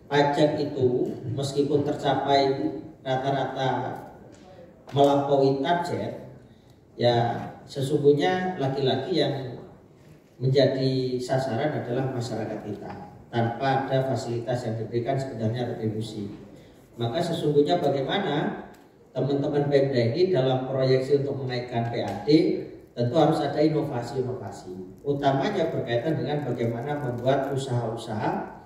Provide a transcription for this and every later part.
pajak itu meskipun tercapai rata-rata melampaui target, ya sesungguhnya lagi-lagi yang menjadi sasaran adalah masyarakat kita. Tanpa ada fasilitas yang diberikan sebenarnya retribusi. Maka sesungguhnya bagaimana teman-teman Pemda ini dalam proyeksi untuk menaikkan PAD tentu harus ada inovasi-inovasi. Utamanya berkaitan dengan bagaimana membuat usaha-usaha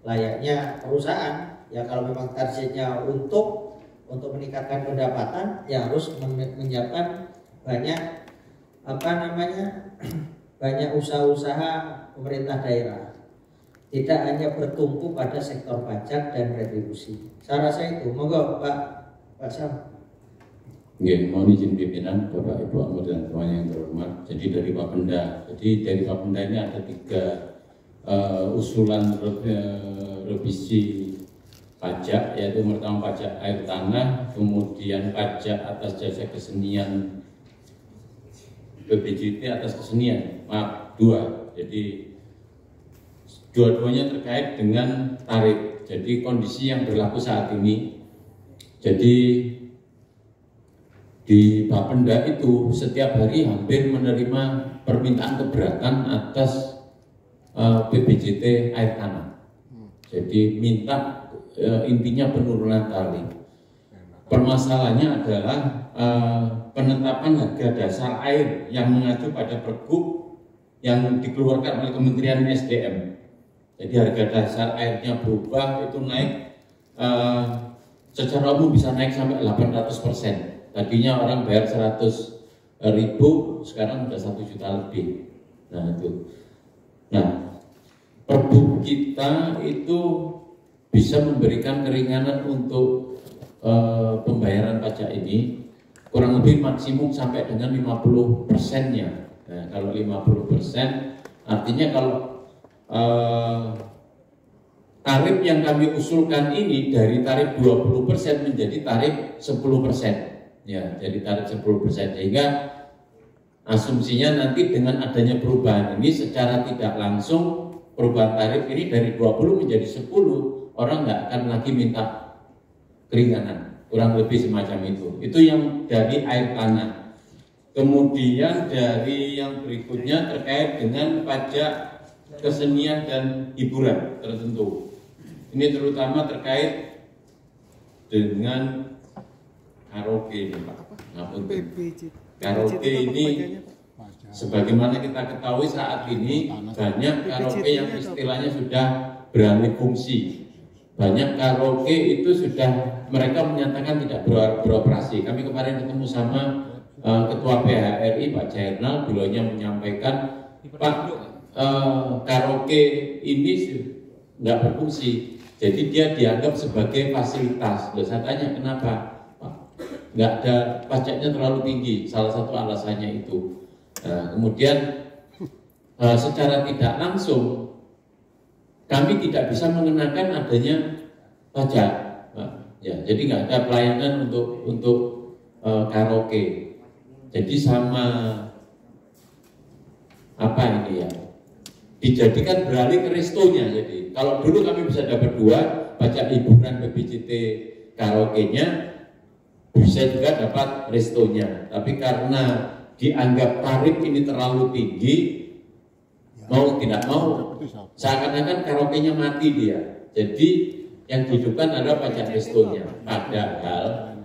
layaknya perusahaan. Ya kalau memang targetnya untuk meningkatkan pendapatan, ya harus menyiapkan banyak banyak usaha-usaha pemerintah daerah. Tidak hanya bertumpu pada sektor pajak dan retribusi. Saya rasa itu. Monggo Pak Sam. Oke, mohon izin pimpinan Bapak Ibu anggota dan semuanya yang terhormat. Jadi dari Bapenda. Jadi dari Bapenda ini ada 3 usulan revisi pajak, yaitu pertama pajak air tanah, kemudian pajak atas jasa kesenian PBJT atas kesenian, maaf 2. Jadi dua-duanya terkait dengan tarif. Jadi kondisi yang berlaku saat ini, jadi di Bapenda itu setiap hari hampir menerima permintaan keberatan atas PBJT air tanah. Jadi minta intinya penurunan tarif. Permasalahannya adalah penetapan harga dasar air yang mengacu pada Pergub yang dikeluarkan oleh Kementerian SDM. Jadi harga dasar airnya berubah, itu naik secara umum bisa naik sampai 800%. Tadinya orang bayar 100.000, sekarang udah 1 juta lebih. Nah itu. Nah, Pergub kita itu bisa memberikan keringanan untuk pembayaran pajak ini kurang lebih maksimum sampai dengan 50%-nya. Nah, kalau 50% artinya kalau tarif yang kami usulkan ini dari tarif 20% menjadi tarif 10%. Ya, jadi tarif 10%, sehingga asumsinya nanti dengan adanya perubahan ini secara tidak langsung perubahan tarif ini dari 20 menjadi 10, orang nggak akan lagi minta keringanan, kurang lebih semacam itu. Itu yang dari air tanah. Kemudian dari yang berikutnya terkait dengan pajak kesenian dan hiburan tertentu. Ini terutama terkait dengan karaoke ini Pak. Karaoke ini sebagaimana kita ketahui saat ini banyak karaoke yang istilahnya sudah beralih fungsi. Banyak karaoke itu sudah mereka menyatakan tidak beroperasi. Kami kemarin ketemu sama Ketua PHRI Pak Jairnal, beliaunya menyampaikan Pak, karaoke ini nggak berfungsi. Jadi dia dianggap sebagai fasilitas. Loh, saya tanya kenapa? Nggak ada, pajaknya terlalu tinggi, salah satu alasannya itu. Kemudian secara tidak langsung kami tidak bisa mengenakan adanya pajak, ya, jadi nggak ada pelayanan untuk karaoke. Jadi sama apa ini ya, dijadikan beralih ke restonya. Jadi kalau dulu kami bisa dapat 2 pajak hiburan PBJT karaoke-nya, bisa juga dapat restonya, tapi karena dianggap tarif ini terlalu tinggi, mau tidak mau seakan-akan karaoke-nya mati dia. Jadi yang dihidupkan adalah pajak restonya. Padahal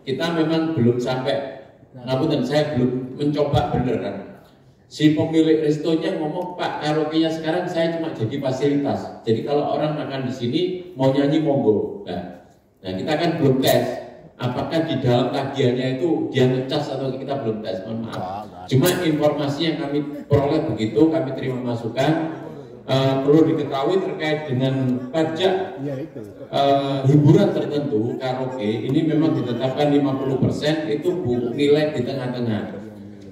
kita memang belum sampai, namun saya belum mencoba beneran. Si pemilik restonya ngomong, Pak, karaoke-nya sekarang saya cuma jadi fasilitas. Jadi kalau orang makan di sini mau nyanyi monggo. Nah kita kan belum tes. Apakah di dalam tagihannya itu dia ngecas atau kita belum tes, mohon maaf. Cuma informasi yang kami peroleh begitu, kami terima masukan. Perlu diketahui terkait dengan pajak hiburan tertentu, karaoke ini memang ditetapkan 50%, itu nilai di tengah-tengah.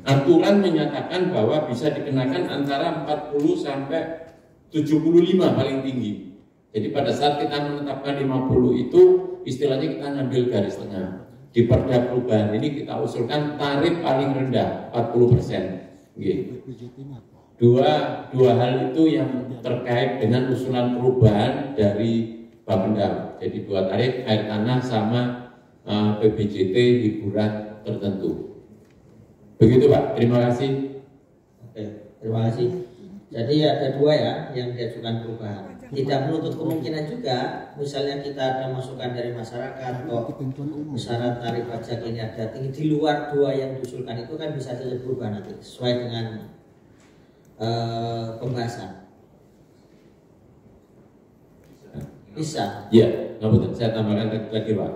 Aturan menyatakan bahwa bisa dikenakan antara 40 sampai 75 paling tinggi. Jadi pada saat kita menetapkan 50 itu istilahnya kita ngambil garis tengah. Di Perda perubahan ini kita usulkan tarif paling rendah 40%. dua hal itu yang terkait dengan usulan perubahan dari Bapenda. Jadi 2 tarif air tanah sama PBJT hiburan tertentu. Begitu Pak, terima kasih. Oke, terima kasih. Jadi ada 2 ya yang diajukan perubahan. Tidak menutup kemungkinan juga, misalnya kita ada masukan dari masyarakat, kok besaran tarif pajak ini ada tinggi di luar 2 yang diusulkan itu kan bisa saja berubah nanti sesuai dengan pembahasan. Bisa. Ya, nggak betul. Saya tambahkan lagi Pak.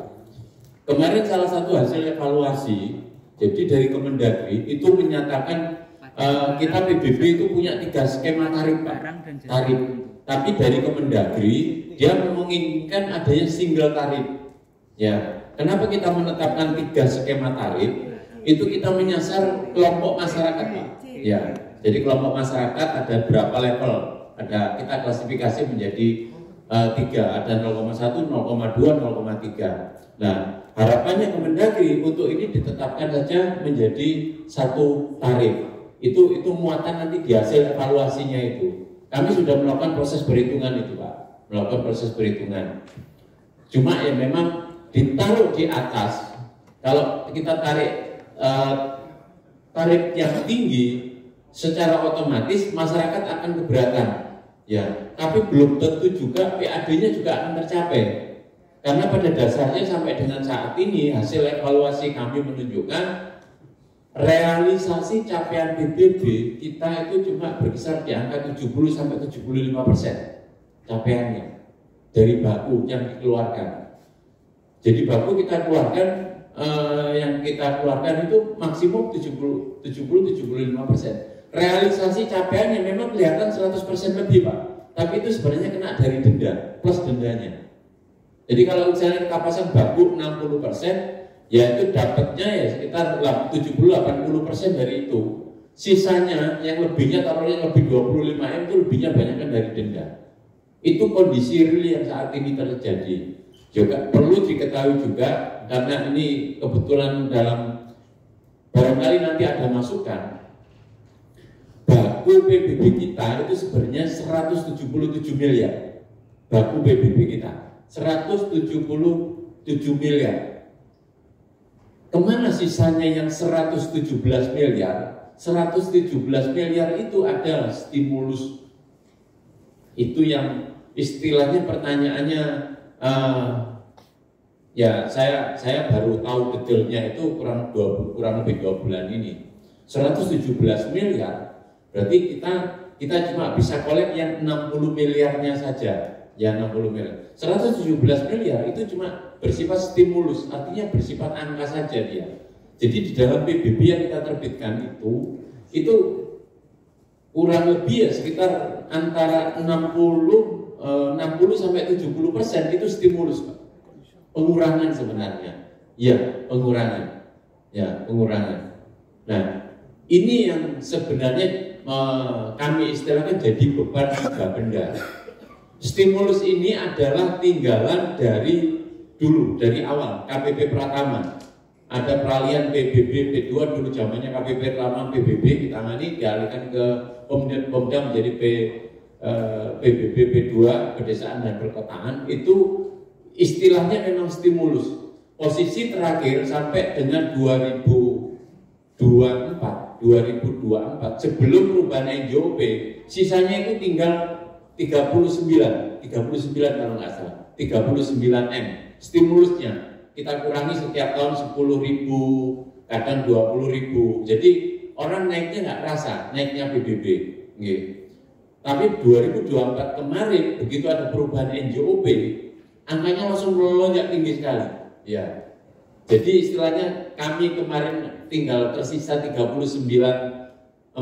Kemarin salah satu hasil evaluasi, jadi dari Kemendagri itu menyatakan kita PBB itu punya 3 skema tarif Pak. Tarif. Tapi dari Kemendagri dia menginginkan adanya single tarif. Ya, kenapa kita menetapkan 3 skema tarif? Itu kita menyasar kelompok masyarakat Pak. Ya, jadi kelompok masyarakat ada berapa level? Ada kita klasifikasi menjadi 3, ada 0,1, 0,2, 0,3. Nah, harapannya Kemendagri untuk ini ditetapkan saja menjadi 1 tarif. Itu muatan nanti di hasil evaluasinya itu. Kami sudah melakukan proses perhitungan itu Pak, melakukan proses perhitungan. Cuma ya memang ditaruh di atas. Kalau kita tarik tarif yang tinggi, secara otomatis masyarakat akan keberatan. Ya, tapi belum tentu juga PAD-nya juga akan tercapai. Karena pada dasarnya sampai dengan saat ini hasil evaluasi kami menunjukkan realisasi capaian PBB kita itu cuma berkisar di angka 70-75% capaiannya dari baku yang dikeluarkan. Jadi baku kita keluarkan yang kita keluarkan itu maksimum 70-75%. Realisasi capaiannya memang kelihatan 100% lebih Pak, tapi itu sebenarnya kena dari denda plus dendanya. Jadi kalau misalnya kita pasang baku 60%, ya itu dapatnya ya sekitar 70-80% dari itu. Sisanya yang lebihnya taruhnya lebih 25M itu lebihnya banyakkan dari denda. Itu kondisi real yang saat ini terjadi. Juga perlu diketahui juga karena ini kebetulan dalam barangkali nanti ada masukan. Baku PBB kita itu sebenarnya 177 miliar. Baku PBB kita 177 miliar. Kemana sisanya yang 117 miliar? 117 miliar itu adalah stimulus. Itu yang istilahnya pertanyaannya ya saya baru tahu detailnya itu kurang lebih 2 bulan ini. 117 miliar. Berarti kita cuma bisa kolek yang 60 miliarnya saja. Ya 60 miliar. 117 miliar itu cuma bersifat stimulus, artinya bersifat angka saja dia. Jadi di dalam PBB yang kita terbitkan itu kurang lebih ya sekitar antara 60 sampai 70% itu stimulus Pak. Pengurangan sebenarnya. Ya, pengurangan. Ya, pengurangan. Nah, ini yang sebenarnya kami istilahkan jadi beban Bapenda. Stimulus ini adalah tinggalan dari dulu, dari awal KPP Pratama. Ada peralihan PBB P2 dulu zamannya KPP Pratama PBB ditangani dialihkan ke Pemda menjadi PBB P2 Pedesaan dan Perkotaan. Itu istilahnya memang stimulus. Posisi terakhir sampai dengan 2024 sebelum perubahan NJOP, sisanya itu tinggal 39 kalau nggak salah, 39M stimulusnya. Kita kurangi setiap tahun 10.000, kadang 20.000. Jadi orang naiknya nggak terasa, naiknya PBB. Tapi 2024 kemarin begitu ada perubahan NJOP, angkanya langsung melonjak tinggi sekali. Ya. Jadi istilahnya kami kemarin tinggal tersisa 39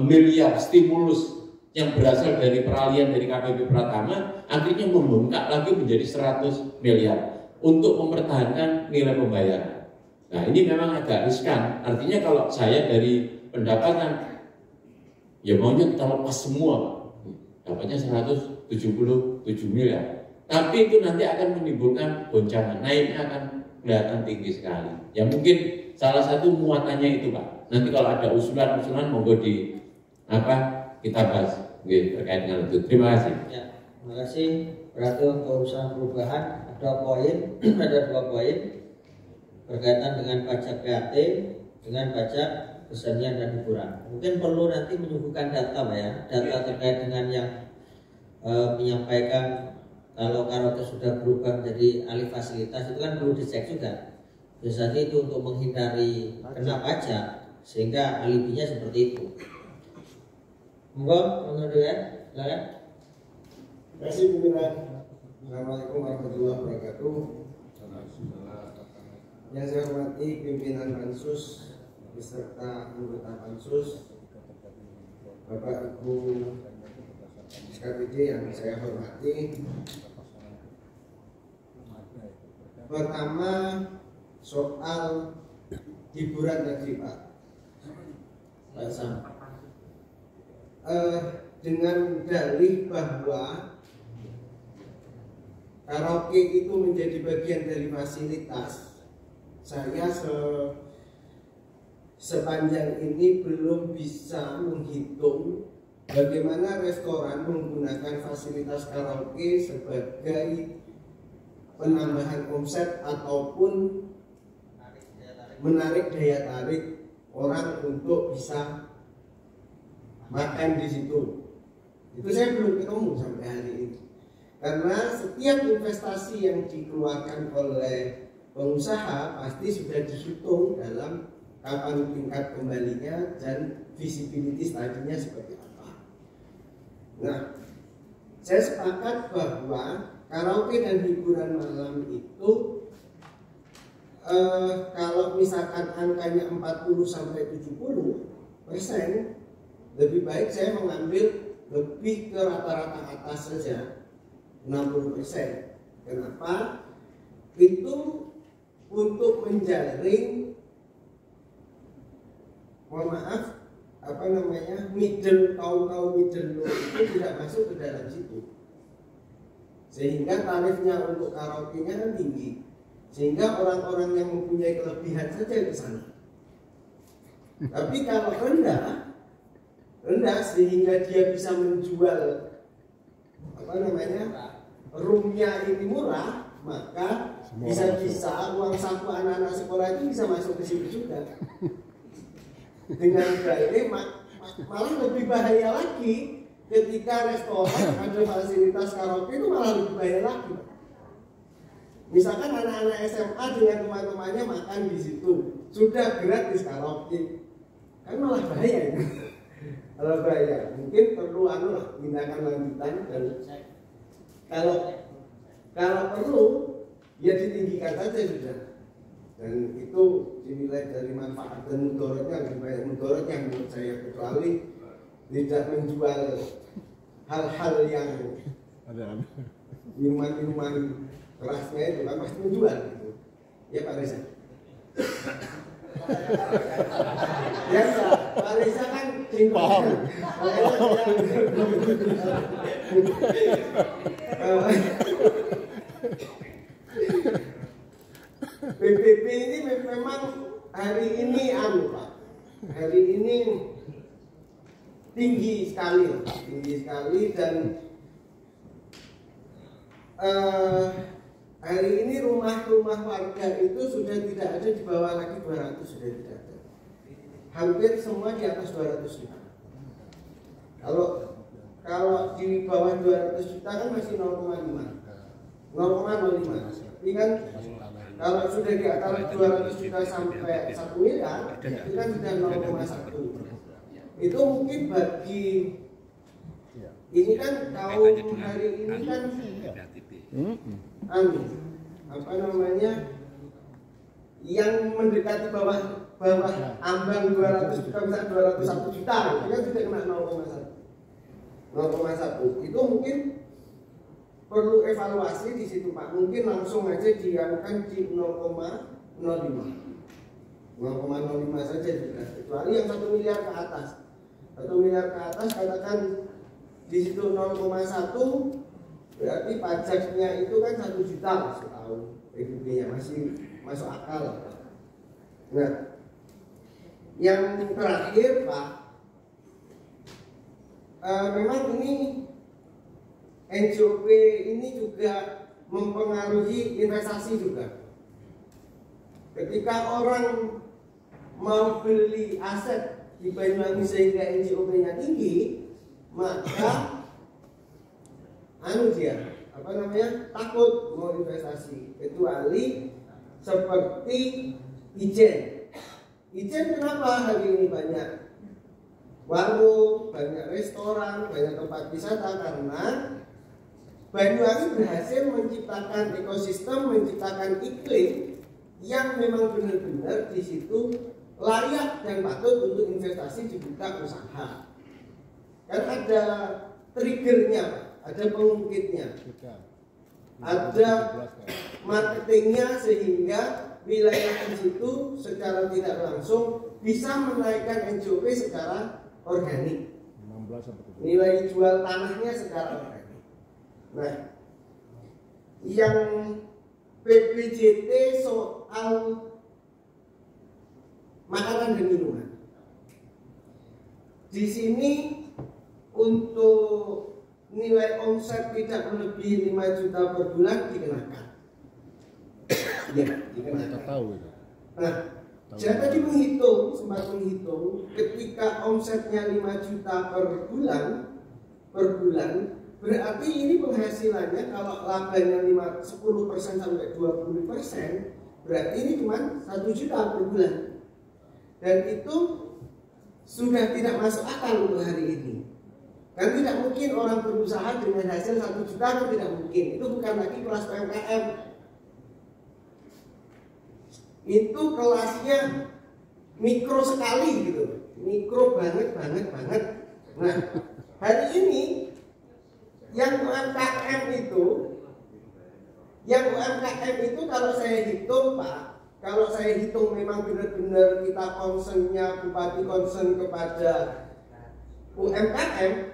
miliar stimulus yang berasal dari peralihan dari KPP Pratama, akhirnya membengkak lagi menjadi 100 miliar untuk mempertahankan nilai pembayaran. Nah ini memang agak riskan. Artinya kalau saya dari pendapatan, ya maunya kita lepas semua, dapatnya 177 miliar. Tapi itu nanti akan menimbulkan goncangan, naiknya akan kelihatan tinggi sekali. Ya mungkin salah satu muatannya itu Pak. Nanti kalau ada usulan-usulan monggo kita bahas terkait dengan itu. Terima kasih. Ya, terima kasih. Berarti untuk urusan perubahan ada poin, ada 2 poin berkaitan dengan pajak VAT dengan pajak kesenian dan hiburan. Mungkin perlu nanti menyuguhkan data, Pak ya, data terkait dengan yang menyampaikan kalau karaoke sudah berubah menjadi alih fasilitas, itu kan perlu dicek juga. Biasanya itu untuk menghindari kena pajak, sehingga alibinya seperti itu. Monggo, menurut ya, silakan. Terima kasih pimpinan. Assalamualaikum warahmatullahi wabarakatuh. Yang saya hormati pimpinan Pansus beserta anggota Pansus, Bapak Ibu SKPD yang saya hormati. Pertama, soal hiburan tadi Pak Sam. Dengan dalih bahwa karaoke itu menjadi bagian dari fasilitas, saya sepanjang ini belum bisa menghitung bagaimana restoran menggunakan fasilitas karaoke sebagai penambahan omset ataupun menarik daya tarik orang untuk bisa makan di situ. Itu saya belum ketemu sampai hari ini. Karena setiap investasi yang dikeluarkan oleh pengusaha pasti sudah dihitung dalam kapan tingkat kembalinya dan visibility tadinya seperti apa. Nah, saya sepakat bahwa karaoke dan hiburan malam itu kalau misalkan angkanya 40-70%, lebih baik saya mengambil lebih ke rata-rata atas saja, 60%. Kenapa? Itu untuk menjaring, mohon maaf, kaum middle low itu tidak masuk ke dalam situ. Sehingga tarifnya untuk karaoke-nya kan tinggi. Sehingga orang-orang yang mempunyai kelebihan saja ke sana. Tapi kalau rendah sehingga dia bisa menjual roomnya ini murah, maka bisa-bisa uang saku anak-anak sekolah itu bisa masuk ke situ juga. Dengan dalih malah lebih bahaya lagi ketika restoran ada fasilitas karaoke, itu malah lebih bahaya lagi. Misalkan anak-anak SMA dengan teman-temannya makan di situ, sudah gratis karaoke, kan malah bahaya itu. Malah bahaya. Mungkin perlu tindakan lanjutan, dan kalau perlu ya ditinggikan saja sudah. Dan itu dinilai dari manfaat dan mudorotnya lebih banyak mudorotnya menurut saya, kecuali tidak menjual hal-hal yang minuman-minuman kerasnya itu kan pasti menjual gitu. Ya Pak Reza. Ya Pak Reza kan paham. PBB ini memang hari ini Pak. Hari ini tinggi sekali dan hari ini rumah-rumah warga itu sudah tidak ada di bawah lagi 200, sudah tidak ada. Hampir semua di atas 200 juta. Kalau di bawah 200 juta kan masih 0,05. Tapi kan kalau sudah di atas 200 juta sampai 1 miliar, itu kan sudah 0,1. Itu mungkin bagi ini kan kaum hari ini kan yang mendekati bawah ambang 200 juta, misalnya 201 juta, itu kan sudah kena 0,1. Itu mungkin perlu evaluasi di situ Pak. Mungkin langsung aja diangkat di 0,05 saja juga. Kecuali yang 1 miliar ke atas. 1 miliar ke atas katakan di situ 0,1, berarti pajaknya itu kan 1 juta setahun. PBB-nya masih masuk akal. Nah, yang terakhir Pak, memang ini NJOP ini juga mempengaruhi investasi juga. Ketika orang mau beli aset di Banyuwangi sehingga NJOP-nya tinggi, maka takut mau investasi, kecuali seperti Ijen. Ijen kenapa hari ini banyak warung, banyak restoran, banyak tempat wisata? Karena Banyuwangi berhasil menciptakan ekosistem, menciptakan iklim yang memang benar-benar di situ layak dan patut untuk investasi dibuka usaha. Kan ada triggernya, ada pengungkitnya, ada marketingnya, sehingga wilayah di situ secara tidak langsung bisa menaikkan NJOP secara organik. Nilai jual tanahnya secara organik. Nah, yang PBJT soal makanan dan minuman, di sini untuk nilai omset tidak melebihi 5 juta per bulan dikenakan. Ya, dikenakan. Nah, saya tadi sempat menghitung, ketika omsetnya 5 juta per bulan, berarti ini penghasilannya kalau labanya 10% sampai 20%, berarti ini cuma 1 juta per bulan. Dan itu sudah tidak masuk akal untuk hari ini. Kan tidak mungkin orang berusaha dengan hasil 1 juta, kan tidak mungkin. Itu bukan lagi kelas UMKM. Itu kelasnya mikro sekali gitu. Mikro banget. Nah, hari ini yang UMKM itu kalau saya hitung, Pak, kalau saya hitung memang benar-benar kita concernnya, Bupati concern kepada UMKM,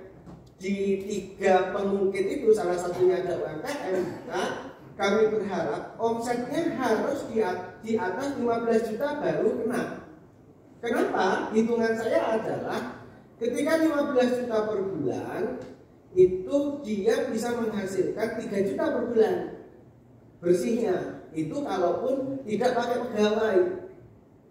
di 3 pengungkit itu salah satunya ada UMKM, maka kami berharap omsetnya harus di atas 15 juta baru kena. Kenapa? Hitungan saya adalah ketika 15 juta per bulan, itu dia bisa menghasilkan 3 juta per bulan bersihnya. Itu kalaupun tidak pakai pegawai.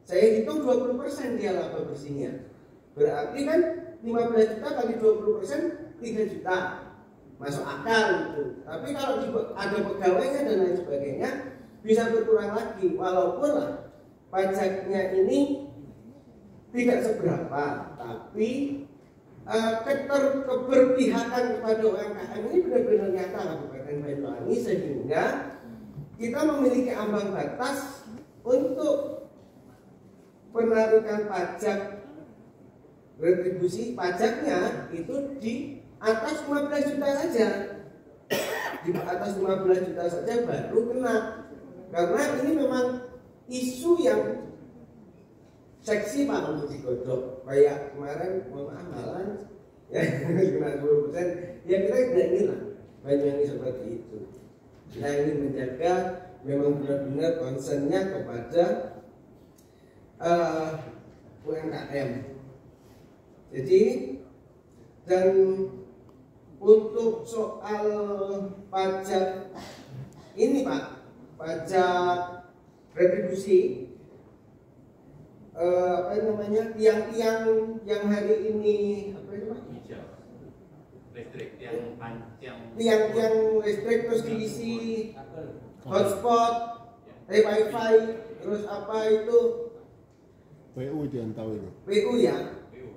Saya hitung 20% dia laba bersihnya. Berarti kan 15 juta kali 20% 3 juta. Masuk akal itu. Tapi kalau ada pegawainya dan lain sebagainya, bisa berkurang lagi. Walaupun pajaknya ini tidak seberapa, tapi keberpihakan kepada UMKM ini benar-benar nyata Kabupaten Banyuwangi, sehingga kita memiliki ambang batas untuk penarikan pajak, retribusi pajaknya itu di atas 15 juta saja. Di atas 15 juta saja baru kena. Karena ini memang isu yang seksi Pak untuk digodok. Kayak kemarin malam ya kena 20%. Ya kita tidak ingin lah Banyuwangi seperti itu. Kita ingin menjaga memang benar-benar concernnya kepada UMKM. Jadi, dan untuk soal pajak ini Pak, pajak retribusi, tiang-tiang yang hari ini listrik, tiang listrik terus diisi hotspot, wifi, terus apa itu PU yang tahu itu. PU ya.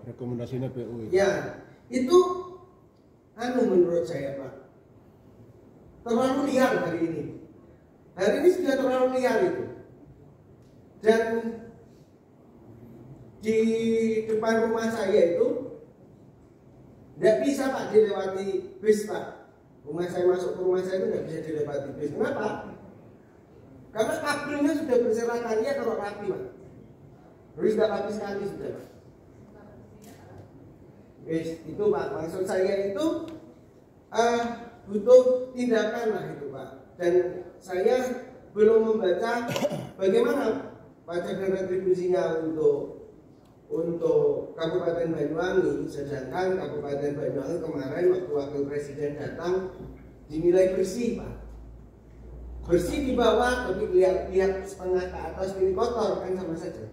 Rekomendasinya PU. Ya, itu menurut saya Pak, terlalu liar hari ini. Hari ini sudah terlalu liar itu. Dan di depan rumah saya itu tidak bisa Pak dilewati bis Pak. Rumah saya, masuk ke rumah saya itu tidak bisa dilewati bis. Kenapa? Karena kabelnya sudah berserakan, ya kalau rapi Pak. Terus sudah rapi sekali sudah Pak. Itu Pak, maksud saya itu butuh tindakan lah itu Pak. Dan saya belum membaca bagaimana pajak dan retribusinya untuk untuk Kabupaten Banyuwangi, sedangkan Kabupaten Banyuwangi kemarin waktu Wakil Presiden datang dinilai bersih, Pak. Bersih di bawah, tapi lihat setengah ke atas ini kotor, kan sama saja.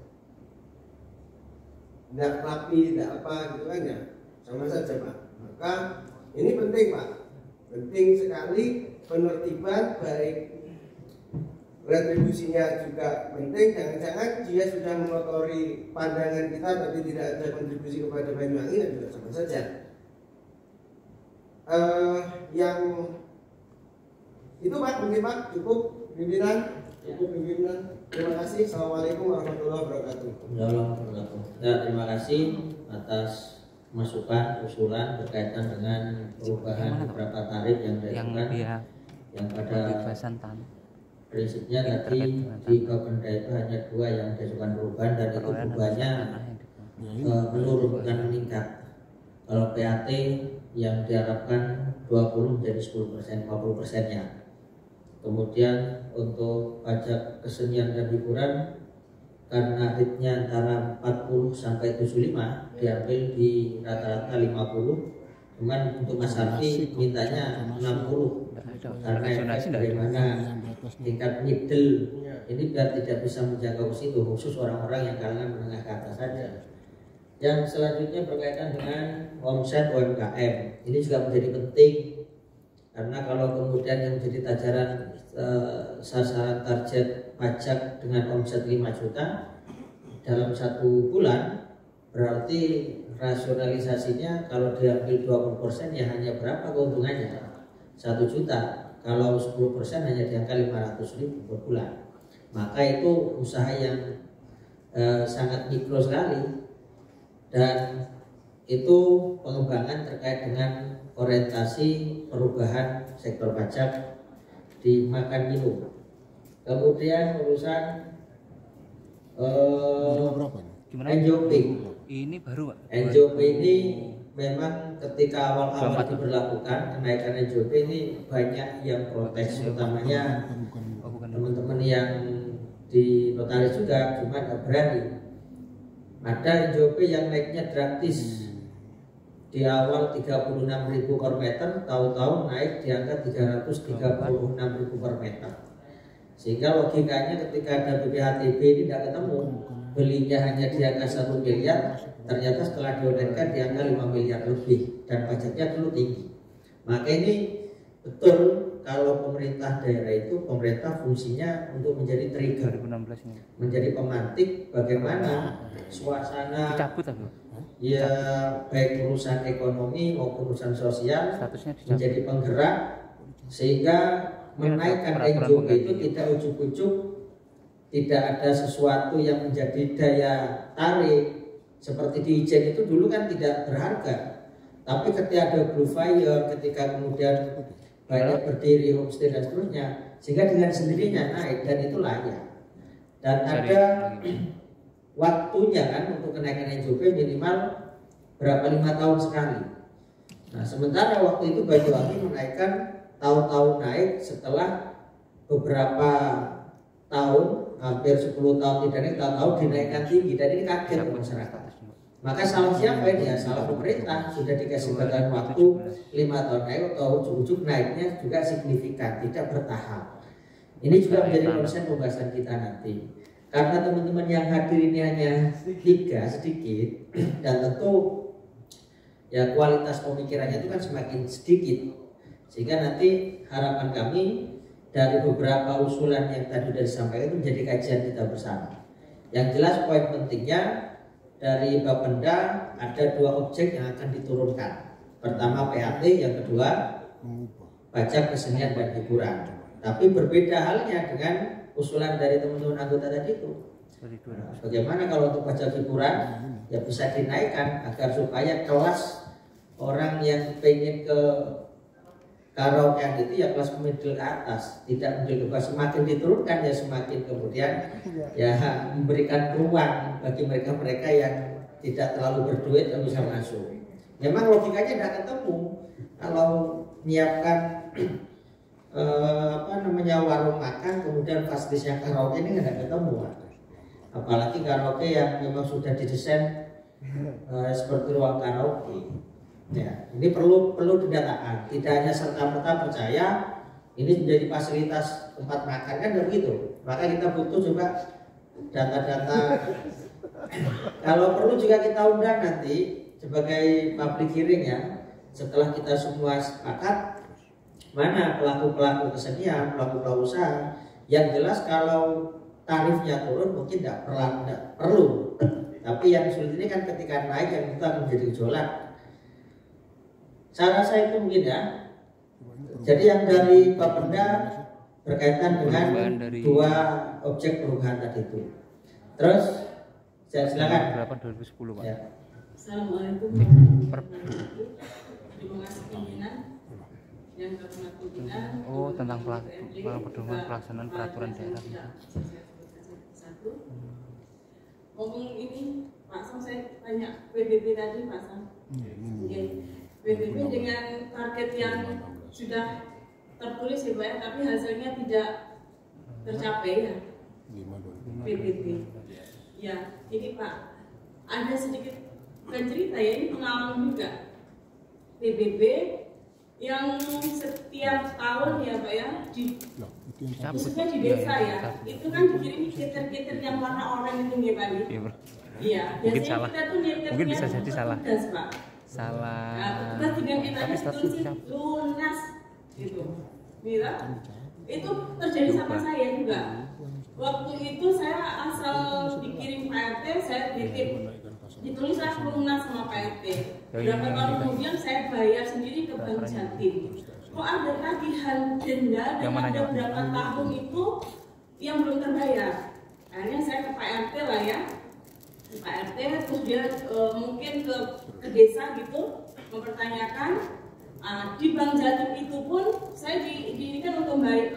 Tidak rapi, tidak apa gitu kan ya, sama saja, Pak. Maka ini penting, Pak. Penting sekali penertiban, baik retribusinya juga penting. Jangan-jangan dia sudah mengotori pandangan kita tapi tidak ada kontribusi kepada Banyuwangi, dan juga sama saja. Yang itu, Pak, mungkin Pak, cukup pimpinan. Terima kasih. Assalamualaikum warahmatullahi wabarakatuh. Ya, terima kasih atas masukan usulan berkaitan dengan perubahan beberapa tarif yang dilakukan, yang pada prinsipnya tadi di Bapenda itu hanya 2 yang diajukan perubahan, dan itu perubahannya menurun bukan meningkat. Kalau PAT yang diharapkan 20 menjadi 10%, 50%-nya. Kemudian untuk pajak kesenian dan hiburan, karena rate-nya antara 40 sampai 75, diambil di rata-rata 50. Cuman untuk Mas Harfi mintanya 60, karena bagaimana tingkat middle ini biar tidak bisa menjangkau ke situ, khusus orang-orang yang kalangan menengah ke atas saja. Yang selanjutnya berkaitan dengan omset UMKM, ini juga menjadi penting, karena kalau kemudian yang menjadi tajaran sasaran target pajak dengan omset 5 juta dalam 1 bulan, berarti rasionalisasinya kalau diambil 20% ya hanya berapa keuntungannya? 1 juta. Kalau 10% hanya di angka 500.000 per bulan. Maka itu usaha yang sangat mikro sekali, dan itu pengembangan terkait dengan orientasi perubahan sektor pajak di makan minum. Kemudian urusan NJOP. Ini baru, Pak. NJOP ini memang ketika awal-awal diberlakukan kenaikan NJOP ini banyak yang protes, utamanya teman-teman yang di notaris juga, cuma nggak berani. Ada NJOP yang naiknya drastis. Di awal 36.000 per meter, tahu-tahu naik di angka 336.000 per meter. Sehingga logikanya ketika ada BPHTB ini tidak ketemu, belinya hanya di angka 1 miliar, ternyata setelah dionetkan di angka 5 miliar lebih, dan pajaknya dulu tinggi. Maka ini betul kalau pemerintah daerah itu, pemerintah fungsinya untuk menjadi trigger, menjadi pemantik bagaimana suasana ya baik urusan ekonomi maupun urusan sosial menjadi penggerak, sehingga menaikkan NJOP itu tidak ujuk-ujuk, tidak ada sesuatu yang menjadi daya tarik. Seperti di Ijen itu dulu kan tidak berharga, tapi ketika ada Blue Fire, ketika kemudian banyak berdiri homestay dan seterusnya, sehingga dengan sendirinya naik, dan itu layak. Dan ada waktunya kan untuk kenaikan NJOP minimal berapa 5 tahun sekali. Nah sementara waktu itu Banyuwangi menaikkan tahun-tahun naik setelah beberapa tahun, hampir 10 tahun tidak naik, tahun-tahun dinaikkan tinggi, dan ini kaget ke masyarakat. Maka salah siapa ini? Ya salah pemerintah, sudah dikasih batas waktu 5 tahun naik, atau ujuk-ujuk naiknya juga signifikan, tidak bertahap. Ini juga menjadi konsen pembahasan kita nanti. Karena teman-teman yang hadir ini hanya 3 sedikit, dan tentu ya kualitas pemikirannya itu kan semakin sedikit, sehingga nanti harapan kami dari beberapa usulan yang tadi sudah disampaikan itu menjadi kajian kita bersama. Yang jelas poin pentingnya dari Bapenda ada 2 objek yang akan diturunkan. Pertama PAT, yang kedua pajak kesenian dan hiburan. Tapi berbeda halnya dengan usulan dari teman-teman anggota tadi itu. Bagaimana kalau untuk pajak hiburan ya bisa dinaikkan agar supaya kelas orang yang pengen ke karaokean itu ya kelas middle ke atas, tidak middle ke bawah. Semakin diturunkan ya semakin kemudian ya memberikan ruang bagi mereka yang tidak terlalu berduit yang bisa masuk. Memang logikanya tidak ketemu kalau menyiapkan warung makan kemudian fasilitasnya karaoke ini tidak ketemu. Apalagi karaoke yang memang sudah didesain seperti ruang karaoke. Ya, ini perlu didatakan. Tidak hanya serta-merta percaya ini menjadi fasilitas tempat makan, kan begitu. Maka kita butuh coba data-data. Kalau perlu juga kita undang nanti sebagai public hearing ya. Setelah kita semua sepakat, mana pelaku-pelaku kesenian, pelaku-pelaku usaha. Yang jelas kalau tarifnya turun mungkin tidak perlu. Tapi yang sulit ini kan ketika naik yang itu akan menjadi gejolak. Saya rasa itu mungkin ya. Jadi yang dari Bapenda berkaitan dengan dua objek perubahan tadi itu. Terus saya silakan. Berapa 2010 Pak? Ya. Assalamualaikum warahmatullahi wabarakatuh. Terima kasih pimpinan yang terhormat pimpinan. Oh, tentang pedoman pelaksanaan peraturan daerah. Ngomong ini Pak Sam, saya tanya PBB tadi Pak Sam. PBB dengan target yang sudah tertulis ya Pak ya, tapi hasilnya tidak tercapai ya. PBB. Ya, ini Pak, ada sedikit cerita ya, ini pengalaman juga. PBB yang setiap tahun ya Pak ya, khususnya di desa ya, itu kan dikirim kiter-kiter yang warna oranye itu ya Pak. Iya, biasanya kita tuh mungkin bisa jadi salah. Tugas, Pak. Salah. Nah, tugas dengan enaknya tulis lunas gitu. Mira, itu terjadi sama saya juga. Waktu itu saya asal dikirim Pak RT, saya titip, ditulislah lunas sama Pak RT. Berapa tahun kemudian saya bayar sendiri ke Bank Jatim. Kok ada tagihan denda dengan beberapa tahun itu yang belum terbayar. Akhirnya saya ke Pak RT lah ya, Pak RT, terus dia mungkin ke desa gitu mempertanyakan. Di Bank Jatim itu pun saya diinginkan untuk bayar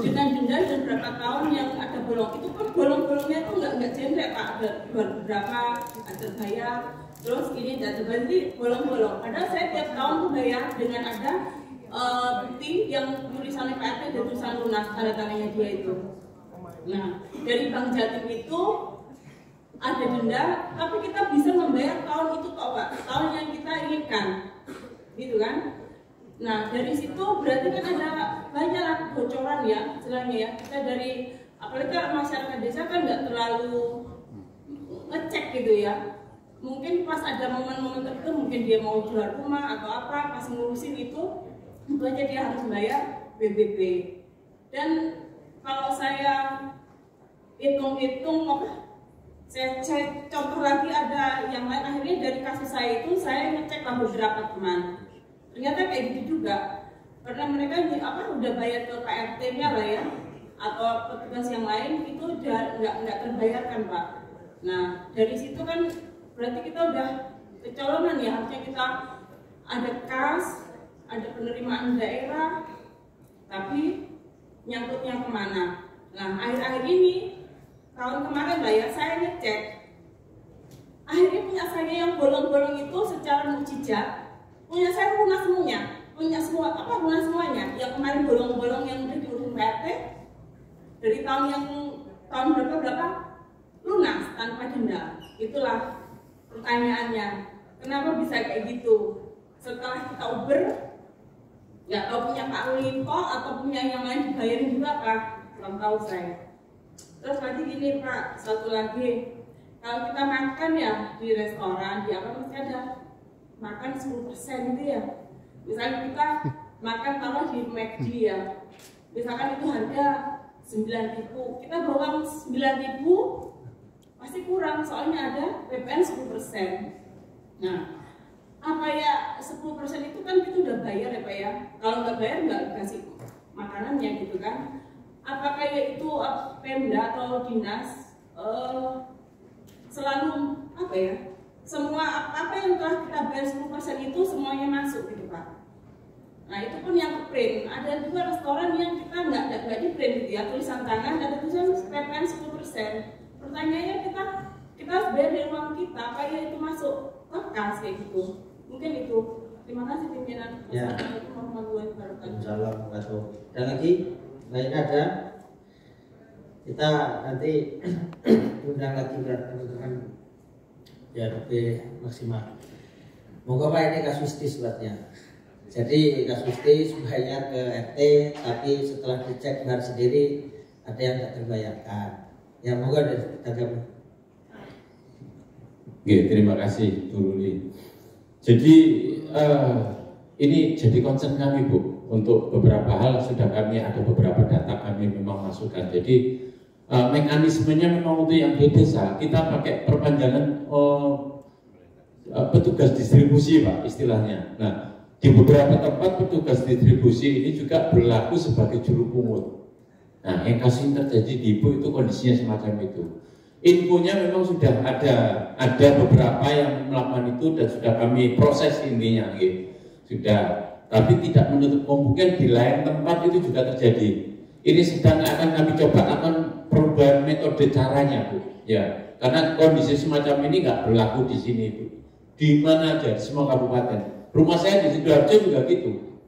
dengan denda dan berapa tahun yang ada bolong. Itu pun bolong-bolongnya itu nggak jendrek Pak, ada beberapa ada bayar, terus ini ada berarti bolong-bolong. Padahal saya tiap tahun tuh bayar dengan ada bukti yang tulisannya Pak RT dan tulisan lunas tanda tangannya dia itu. Nah, dari Bank Jatim itu ada denda, tapi kita bisa membayar tahun itu kok Pak, tahun yang kita inginkan, gitu kan? Nah dari situ berarti kan ada banyak bocoran ya, istilahnya ya. Kita dari apalagi masyarakat desa kan nggak terlalu ngecek gitu ya. Mungkin pas ada momen-momen tertentu, mungkin dia mau jual rumah atau apa, pas ngurusin itu aja dia harus bayar BBB. Dan kalau saya hitung-hitung apa? Saya cek contoh lagi ada yang lain, akhirnya dari kasus saya itu saya ngecek lah beberapa teman, ternyata kayak gitu juga karena mereka udah bayar ke KRT-nya lah ya atau petugas yang lain itu udah nggak terbayarkan Pak. Nah dari situ kan berarti kita udah kecolongan ya, harusnya kita ada kas, ada penerimaan daerah, tapi nyangkutnya kemana? Nah akhir-akhir ini tahun kemarin lah ya, saya ngecek akhirnya punya saya yang bolong-bolong itu secara mukjizat punya saya lunas semuanya, punya semua lunas semuanya. Yang kemarin bolong-bolong yang udah diurus RT dari tahun berapa lunas tanpa denda. Itulah pertanyaannya, kenapa bisa kayak gitu? Setelah kita Uber nggak tahu punya Pak Linko atau punya yang lain dibayarin juga Pak, belum tahu saya. Terus lagi gini Pak, satu lagi, kalau kita makan ya di restoran, di apa mesti ada makan 10% gitu ya. Misalnya kita makan taruh di McD ya, misalkan itu harga 9.000, kita bawa 9.000 pasti kurang, soalnya ada PPN 10%. Nah, apa ya 10% itu kan kita udah bayar ya Pak ya. Kalau nggak bayar nggak dikasih makanannya gitu kan. Apakah itu Pemda atau dinas selalu apa ya? Semua apa yang telah kita bayar 10% itu semuanya masuk gitu Pak. Nah itu pun yang print. Ada juga restoran yang kita nggak di print gitu ya, tulisan tangan ada tulisan PPN 10%. Pertanyaannya kita harus bayar dari uang kita, apa ya itu masuk ke kas kayak gitu. Mungkin itu. Terima kasih pimpinan. Ya. Assalamualaikum warahmatullahi wabarakatuh. Assalamualaikum. Dan lagi lain ada, kita nanti undang lagi dengan ya lebih maksimal. Moga Pak ini kasuistis buatnya. Jadi kasuistis bayar ke RT, tapi setelah dicek benar sendiri ada yang tak terbayarkan. Ya moga ditanggapi. Oke, terima kasih Bu Ruli. Jadi ini jadi concern kami Bu. Untuk beberapa hal sudah kami ada beberapa data kami memang masukkan. Jadi mekanismenya memang untuk yang di desa kita pakai perpanjangan petugas distribusi Pak istilahnya. Nah di beberapa tempat petugas distribusi ini juga berlaku sebagai juru pungut. Nah yang kasus yang terjadi di Ibu itu kondisinya semacam itu. Infonya memang sudah ada beberapa yang melakukan itu dan sudah kami proses intinya gitu. Sudah, tapi tidak menutup kemungkinan di lain tempat itu juga terjadi. Ini sedang akan kami coba akan perubahan metode caranya Bu. Ya, karena kondisi semacam ini nggak berlaku di sini Bu. Di mana aja, di semua kabupaten. Rumah saya di Sidoarjo juga gitu.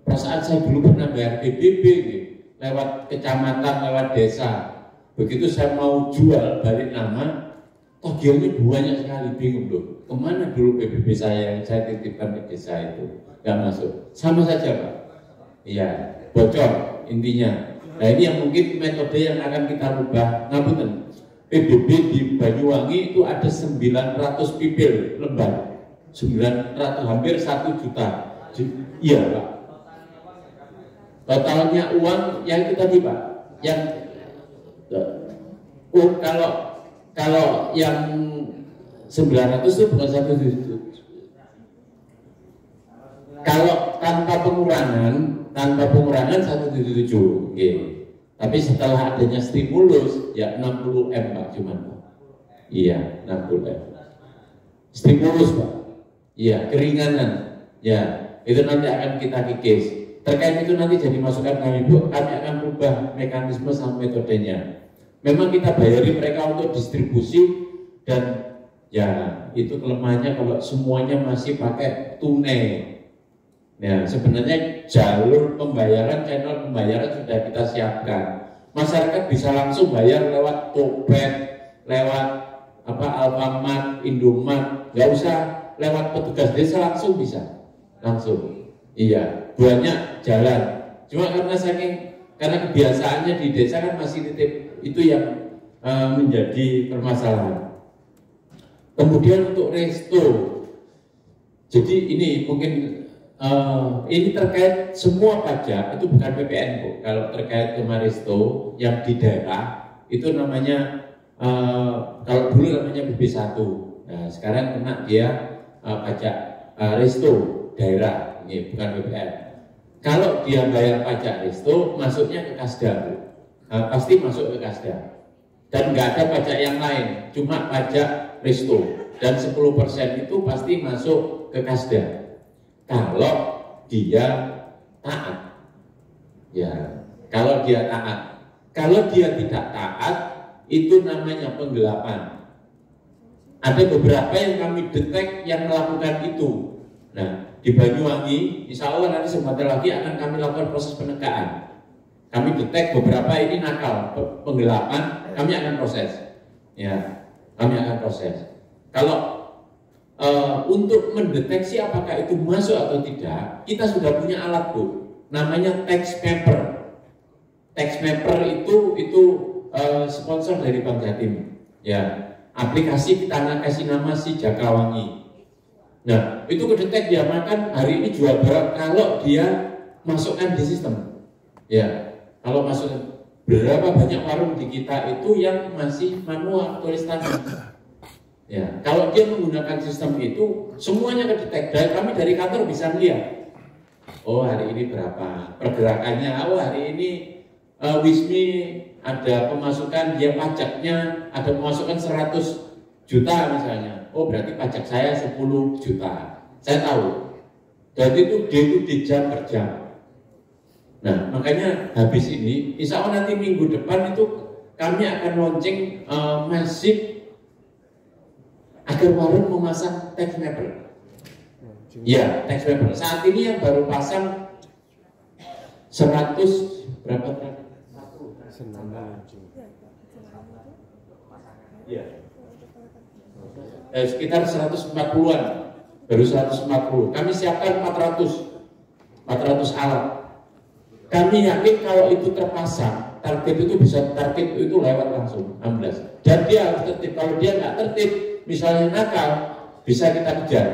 Perasaan saya dulu pernah bayar PBB gitu, lewat kecamatan, lewat desa. Begitu saya mau jual balik nama, tagihannya banyak sekali, bingung loh. Kemana dulu PBB saya yang saya titipkan ke desa itu? Gak masuk. Sama saja Pak. Iya, bocor intinya. Nah ini yang mungkin metode yang akan kita rubah. Ngapunten, PBB di Banyuwangi itu ada 900 pipil lembar. 900, hampir 1 juta. Iya Pak. Totalnya uang yang itu tadi Pak, yang kalau yang 900 itu bukan 1 juta. Kalau tanpa pengurangan 1,7. Okay. Tapi setelah adanya stimulus ya 60 M Pak cuman Pak. Iya 60 M. Stimulus Pak. Iya keringanan. Ya itu nanti akan kita kikis. Terkait itu nanti jadi masukan kami Bu. Kami akan ubah mekanisme sama metodenya. Memang kita bayari mereka untuk distribusi dan ya itu kelemahannya kalau semuanya masih pakai tunai. Ya, sebenarnya jalur pembayaran, channel pembayaran sudah kita siapkan. Masyarakat bisa langsung bayar lewat Topet, lewat Alfamart, Indomart, nggak usah lewat petugas desa, langsung bisa, langsung. Iya, banyak jalan. Cuma karena kebiasaannya di desa kan masih titip, itu yang menjadi permasalahan. Kemudian untuk resto, jadi ini mungkin ini terkait semua pajak itu bukan PPN Bu. Kalau terkait rumah resto yang di daerah itu namanya kalau dulu namanya BB1. Nah sekarang kena dia pajak resto daerah, ini bukan PPN. Kalau dia bayar pajak resto masuknya ke Kasda Bu. Pasti masuk ke Kasda. Dan nggak ada pajak yang lain, cuma pajak resto. Dan 10% itu pasti masuk ke Kasda. Kalau dia taat, ya. Kalau dia taat, kalau dia tidak taat, itu namanya penggelapan. Ada beberapa yang kami detek yang melakukan itu. Nah, di Banyuwangi, insya Allah nanti sebentar lagi akan kami lakukan proses penegakan. Kami detek beberapa ini nakal, penggelapan, kami akan proses. Ya, kami akan proses. Kalau untuk mendeteksi apakah itu masuk atau tidak, kita sudah punya alat Bu, namanya tax mapper. Tax mapper itu sponsor dari Bank Jatim. Ya, aplikasi kita kasih nama si Jakawangi. Nah, itu kedetek dia makan hari ini jual barang kalau dia masukkan di sistem. Ya, kalau masuk berapa banyak warung di kita itu yang masih manual tulis tangan. Ya, kalau dia menggunakan sistem itu semuanya kedetek. Dan kami dari kantor bisa melihat. Oh hari ini berapa pergerakannya. Oh hari ini Wismi ada pemasukan dia pajaknya ada pemasukan 100 juta misalnya. Oh berarti pajak saya 10 juta. Saya tahu. Dan itu di jam per jam. Nah makanya habis ini, insya Allah nanti minggu depan itu kami akan launching masif agar warung memasang tax mapper. Ya, tax mapper. Saat ini yang baru pasang 100 berapa? Ya. sekitar 140-an, baru 140. Kami siapkan 400 alat. Kami yakin kalau itu terpasang, target itu bisa lewat langsung 16. Dan dia harus tertib. Kalau dia nggak tertib, misalnya nakal, bisa kita kejar.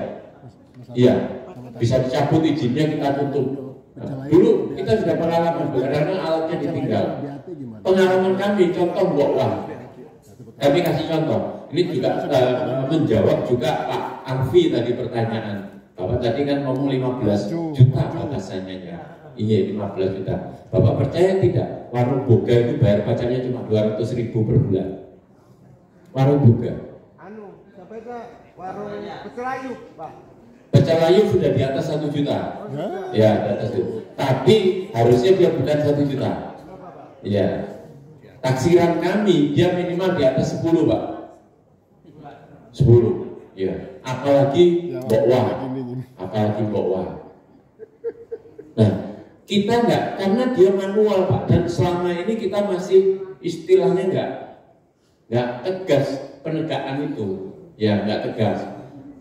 Iya, bisa dicabut izinnya, kita tutup. Nah, dulu kita sudah pengalaman karena alatnya ditinggal. Pengalaman kami, contoh Mbok. Kami kasih contoh. Ini juga menjawab juga Pak Arfi tadi pertanyaan. Bapak tadi kan ngomong 15 juta batasannya ya. Iya 15 juta. Bapak percaya tidak? Warung Boga itu bayar pajaknya cuma 200.000 per bulan. Warung Boga. Sampai ke warung Pecelayu, Pak. Pecelayu sudah di atas 1 juta. Ya, di atas itu. Tapi harusnya dia bukan 1 juta. Iya. Taksiran kami dia minimal di atas 10, Pak. 10. Ya. Apalagi Mbok. Nah, kita enggak, karena dia manual, Pak, dan selama ini kita masih istilahnya enggak tegas penegakan itu. Ya, enggak tegas.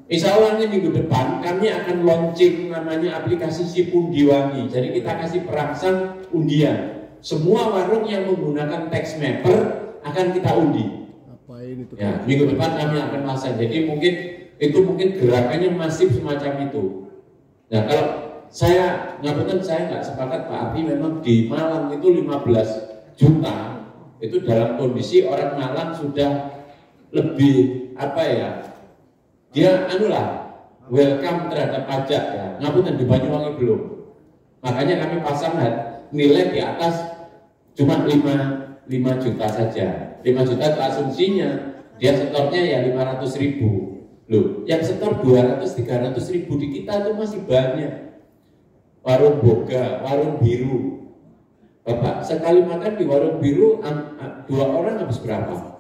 Insya Allah ini minggu depan kami akan launching namanya aplikasi Sipundiwangi. Jadi kita kasih perangsang undian. Semua warung yang menggunakan tax mapper akan kita undi. Ya, minggu depan kami akan pasang. Jadi mungkin gerakannya masif semacam itu. Nah, kalau saya nggak sepakat Pak Arfi, memang di Malang itu 15 juta itu dalam kondisi orang Malang sudah lebih dia welcome terhadap pajak ya. Ngapunten di Banyuwangi belum. Makanya kami pasang nilai di atas cuma 5 juta saja. 5 juta itu asumsinya dia setornya ya 500.000. Loh, yang setor 200-300.000 di kita itu masih banyak. Warung Boga, warung biru. Bapak sekali makan di warung biru 2 orang habis berapa?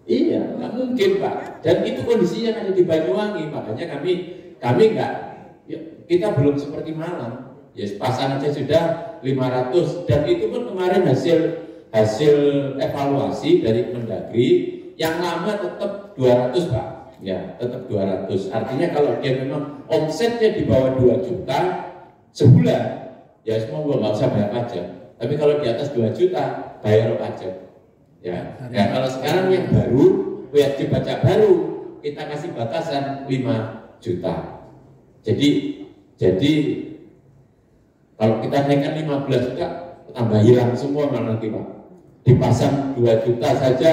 Iya, nggak mungkin Pak. Dan itu kondisinya ada di Banyuwangi. Makanya kami nggak, kita belum seperti Malang. Ya pasang aja sudah 500. Dan itu pun kemarin hasil evaluasi dari Mendagri yang lama tetap 200 Pak. Ya, tetap 200. Artinya kalau dia memang omsetnya di bawah 2 juta sebulan, ya semua nggak usah bayar pajak. Tapi kalau di atas 2 juta bayar pajak. Ya, kalau sekarang yang baru wajib pajak baru kita kasih batasan 5 juta. Jadi kalau kita naikkan 15 juta tambah hilang semua nanti Pak. Dipasang 2 juta saja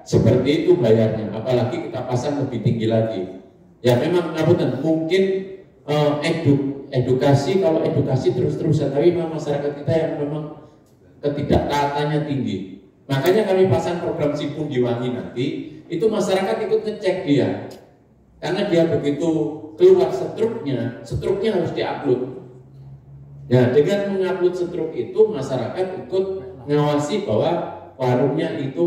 seperti itu bayarnya, apalagi kita pasang lebih tinggi lagi. Ya memang mungkin edukasi, kalau edukasi terus-terusan, tapi memang masyarakat kita yang memang ketidaktaatannya tinggi. Makanya kami pasang program Sipundiwangi nanti, itu masyarakat ikut ngecek dia. Karena dia begitu keluar struknya harus diupload. Nah, dengan mengupload struk itu, masyarakat ikut mengawasi bahwa warungnya itu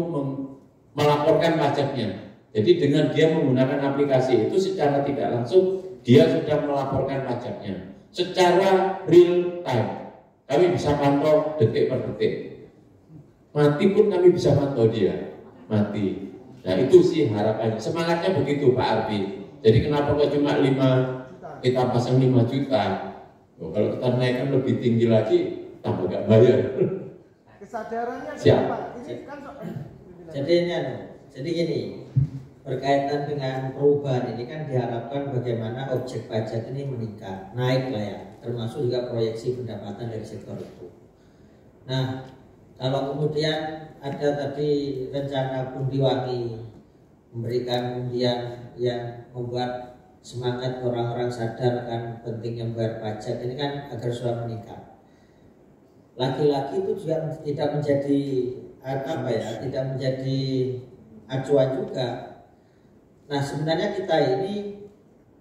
melaporkan pajaknya. Jadi dengan dia menggunakan aplikasi itu secara tidak langsung, dia sudah melaporkan pajaknya. Secara real time, kami bisa pantau detik per detik. Mati pun kami bisa pantau dia mati. Nah itu sih harapannya. Semangatnya begitu Pak Arfi. Jadi kenapa kok cuma 5, kita pasang 5 juta. Kalau kita naikkan lebih tinggi lagi, tambah gak bayar. Kesadarannya siapa? Jadi gini, berkaitan dengan perubahan ini kan diharapkan bagaimana objek pajak ini meningkat, naik lah ya, termasuk juga proyeksi pendapatan dari sektor itu. Nah, kalau kemudian ada tadi rencana Pundiwangi memberikan undian yang membuat semangat orang-orang sadar kan pentingnya membayar pajak, ini kan agar suara meningkat. Laki-laki itu juga tidak menjadi tidak menjadi acuan juga. Nah sebenarnya kita ini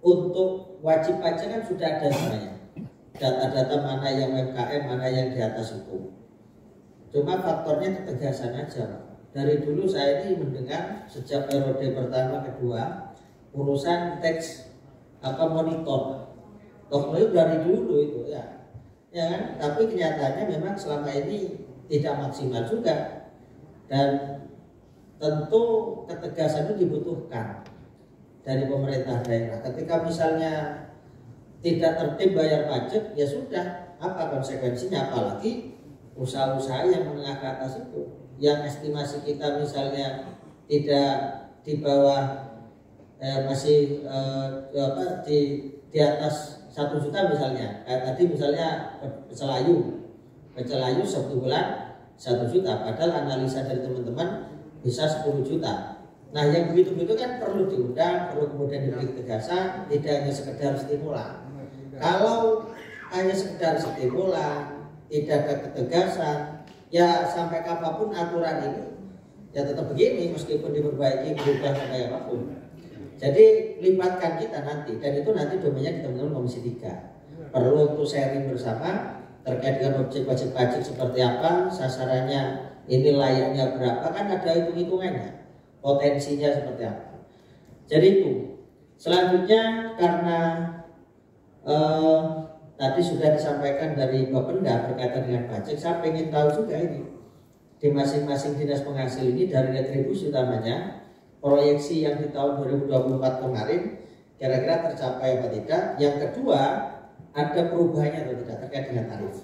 untuk wajib pajak kan sudah ada semuanya, data-data mana yang UMKM, mana yang di atas itu. Cuma faktornya ketegasan aja. Dari dulu saya ini mendengar sejak periode pertama kedua urusan teks monitor. Toh itu dari dulu itu ya kan. Tapi kenyataannya memang selama ini tidak maksimal juga. Dan tentu ketegasan itu dibutuhkan dari pemerintah daerah. Ketika misalnya tidak tertib bayar pajak, ya sudah, apa konsekuensinya? Apalagi usaha-usaha yang menengah ke atas itu, yang estimasi kita misalnya tidak di bawah masih di atas 1 juta misalnya. Kayak tadi misalnya Pecelayu 1 bulan 1 juta, padahal analisa dari teman-teman bisa 10 juta. Nah yang begitu-begitu kan perlu diundang, perlu kemudian diberi ketegasan, tidak hanya sekedar stimulan. Kalau hanya sekedar stimulan, tidak ada ketegasan, ya sampai kapanpun aturan ini ya tetap begini meskipun diperbaiki, berubah kayak apapun. Jadi libatkan kita nanti, dan itu nanti domainnya di teman-teman Komisi 3. Perlu untuk sharing bersama terkait dengan objek wajib pajak seperti apa, sasarannya ini layaknya berapa, kan ada hitung-hitungannya, potensinya seperti apa. Jadi itu. Selanjutnya karena tadi sudah disampaikan dari Bapenda berkaitan dengan pajak, saya ingin tahu juga ini di masing-masing dinas penghasil ini dari retribusi utamanya, proyeksi yang di tahun 2024 kemarin kira-kira tercapai apa tidak. Yang kedua, ada perubahannya atau tidak terkait dengan tarif.